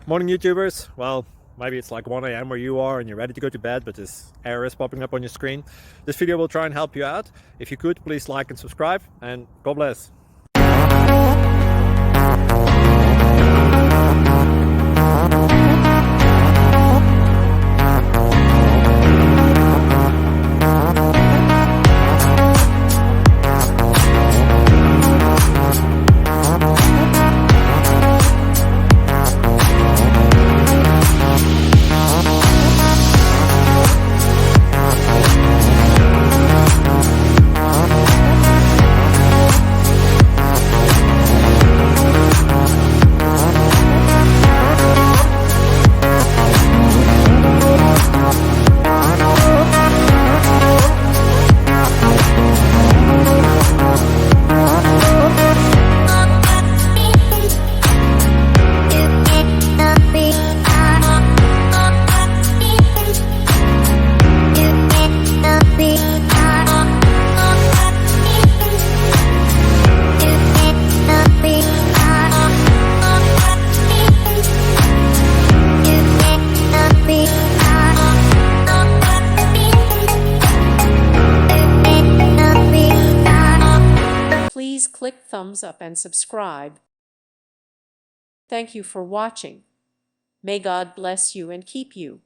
Morning YouTubers. Well, maybe it's like 1 a.m. where you are and you're ready to go to bed, but this error is popping up on your screen. This video will try and help you out. If you could, please like and subscribe, and God bless. Please click thumbs up and subscribe. Thank you for watching. May God bless you and keep you.